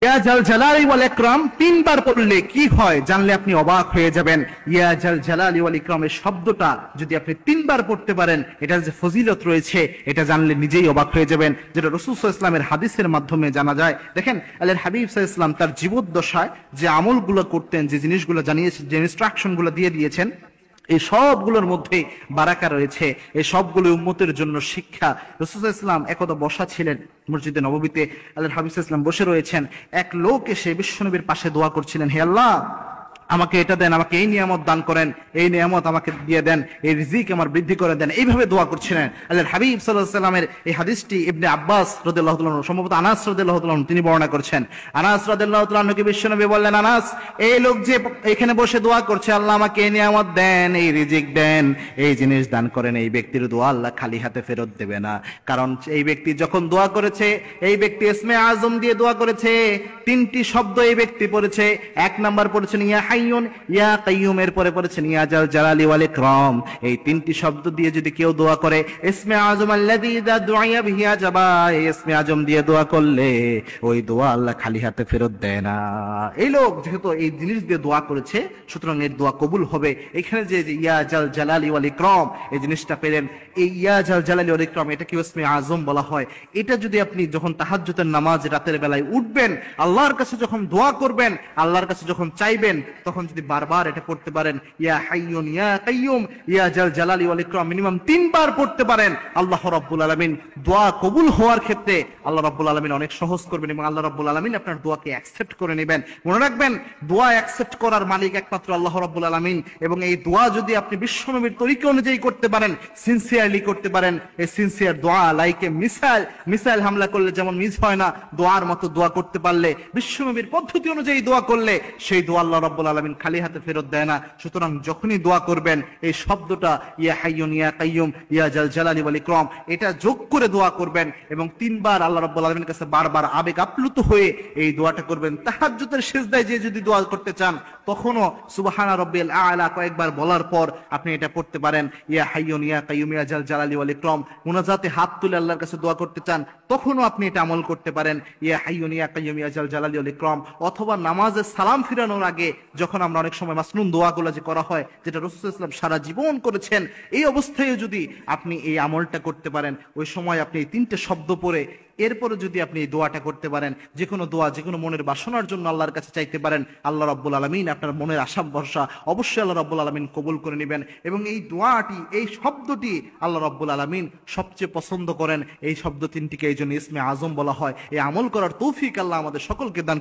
ইয়া জাল জালালি ওয়াল ইকরাম তিনবার পড়লে কি হয় জানলে আপনি অবাক হয়ে যাবেন। ইয়া জাল জালালি ওয়াল ইকরামের শব্দটা যদি আপনি তিনবার পড়তে পারেন, এটার যে ফজিলত রয়েছে এটা জানলে নিজেই অবাক হয়ে যাবেন, যেটা রাসূল সাল্লাল্লাহু আলাইহি ওয়াসাল্লামের হাদিসের মাধ্যমে জানা যায়। দেখেন আল্লাহর হাবিব সাল্লাল্লাহু আলাইহি ওয়াসাল্লাম তার জীবদ্দশায় যে আমলগুলো করতেন, যে জিনিসগুলো জানিয়েছেন, যে ইনস্ট্রাকশনগুলো দিয়ে দিয়েছেন, এই সবগুলোর মধ্যে বারাকা রয়েছে। এই সবগুলো উম্মতের জন্য শিক্ষা। রাসূল সাল্লাল্লাহু আলাইহি ওয়াসাল্লাম একদা বসা ছিলেন মসজিদে নববীতে, আল্লাহর হাবিব সাল্লাল্লাহু আলাইহি ওয়াসাল্লাম বসে রয়েছেন। এক লোক এসে বিশ্বনবীর পাশে দোয়া করছিলেন, হে আল্লাহ আমাকে এটা দেন, আমাকে এই নিয়ামত দান করেন, এই নিয়ামত আমাকে দিয়ে দেন, এই রিজিক আমার বৃদ্ধি করে দেন, এইভাবে দোয়া করছিলেন। আল্লাহর হাবিব সাল্লাল্লাহু আলাইহি ওয়াসাল্লামের এই হাদিসটি ইবনে আব্বাস রাদিয়াল্লাহু তাআলা আনহু, সম্ভবত আনাস রাদিয়াল্লাহু তাআলা আনহু তিনি বর্ণনা করছেন। আনাস রাদিয়াল্লাহু তাআলা আনহুকে বিশ্বনবী বললেন, আনাস এই লোক যে এখানে বসে দোয়া করছে, আল্লাহ আমাকে এই নিয়ামত দেন, এই রিজিক দেন, এই জিনিস দান করেন, এই ব্যক্তির দোয়া আল্লাহ খালি হাতে ফেরত দেবে না। কারণ এই ব্যক্তি যখন দোয়া করেছে, এই ব্যক্তি ইসমে আজম দিয়ে দোয়া করেছে, তিনটি শব্দ এই ব্যক্তি পড়েছে। এক নাম্বার পড়েছেন ইয়া হাইয়ুন ইয়া কাইয়ুম, এর পরে পড়েছেন ইয়া জাল জালালি ওয়াল ইকরাম। এই তিনটি শব্দ দিয়ে যদি কেউ দোয়া করে, ইসমে আজম আল্লাযী ইযা দুইয়া বিহি আজাবা, এই ইসমে আজম দিয়ে দোয়া করলে ওই দোয়া আল্লাহ খালি হাতে ফেরত দেয় না। এই লোক যেহেতু এই জিনিস দিয়ে দোয়া করেছে, সুতরাং এর দোয়া কবুল হবে। এখানে যে ইয়া জাল জালালি ওয়াল ইকরাম এই জিনিসটা পেলেন, এই ইয়া জাল জালালি ওয়াল ইকরাম এটা কি ইসমে আজম বলা হয়। এটা যদি আপনি যখন তাহাজ্জুদের নামাজ রাতের বেলায় উঠবেন, আল্লাহর কাছে যখন দোয়া করবেন, আল্লাহর কাছে যখন চাইবেন, তখন যদি বারবার এটা পড়তে পারেন, ইয়া হাইয়ুন ইয়া কাইয়ুম ইয়া জাল জালালি ওয়াল ইকরাম মিনিমাম 3 বার পড়তে পারেন, আল্লাহ রাব্বুল আলামিন দোয়া কবুল হওয়ার ক্ষেত্রে আল্লাহ রাব্বুল আলামিন অনেক সহজ করবেন এবং আল্লাহ রাব্বুল আলামিন আপনার দোয়াকে অ্যাকসেপ্ট করে নেবেন। মনে রাখবেন, দোয়া অ্যাকসেপ্ট করার মালিক একমাত্র আল্লাহ রাব্বুল আলামিন। এবং এই দোয়া যদি আপনি বিশ্বনবীর তরিকা অনুযায়ী করতে পারেন, সিনসিয়ারলি করতে পারেন, এই সিনসিয়ার দোয়া লাইকে মিসাইল হামলা করলে যেমন মিস হয় না, দোয়ার মতো দোয়া করতে পারলে, বিশ্বনবীর পদ্ধতি অনুযায়ী দোয়া করলে সেই দোয়া আল্লাহ রাব্বুল আলামিন খালি হাতে ফেরত দেয় না। সুতরাং যখনই দোয়া করবেন এই শব্দটা ইয়া হাইয়ুন ইয়া কাইয়ুম ইয়া জাল জালালি ওয়াল ইকরাম এটা যোগ করে দোয়া করবেন এবং 3 বার আল্লাহ রাব্বুল আলামিনের কাছে বারবার আবেগ আপ্লুত হয়ে এই দোয়াটা করবেন। তাহাজ্জুদের সিজদায় যে যদি দোয়া করতে চান, তখনও সুবহানা রাব্বিল আ'লা কয়েকবার বলার পর আপনি এটা পড়তে পারেন, ইয়া হাইয়ুন ইয়া কাইয়ুম ইয়া জাল জালালি ওয়াল ইকরাম। মুনাজাতে হাত তুলে আল্লাহর কাছে দোয়া করতে চান, তখনও আপনি এটা আমল করতে পারেন, ইয়া হাইয়ুন ইয়া কাইয়ুম ইয়া জাল জালালি ওয়াল ইকরাম। অথবা নামাজে সালাম ফিরানোর আগে যখন আমরা অনেক সময় মাসনুন দোয়াগুলো যে করা হয়, যেটা রাসূল সাল্লাল্লাহু আলাইহি ওয়াসাল্লাম সারা জীবন করেছেন, এই অবস্থায় যদি আপনি এই আমলটা করতে পারেন, ওই সময় আপনি এই 3টে শব্দ পড়ে এরপরে যদি আপনি এই দোয়াটা করতে পারেন, যে কোনো দোয়া, যে কোনো মনের বাসনার জন্য আল্লাহর কাছে চাইতে পারেন, আল্লাহ রাব্বুল আলামিন আপনার মনের আশা ভরসা অবশ্যই আল্লাহ রাব্বুল আলামিন কবুল করে নেবেন। এবং এই দোয়াটি, এই শব্দটি আল্লাহ রাব্বুল আলামিন সবচেয়ে পছন্দ করেন। এই শব্দ 3টিকে এই জন্য ইসমে আজম বলা হয়। এই আমল করার তৌফিক আল্লাহ আমাদের সকলকে দান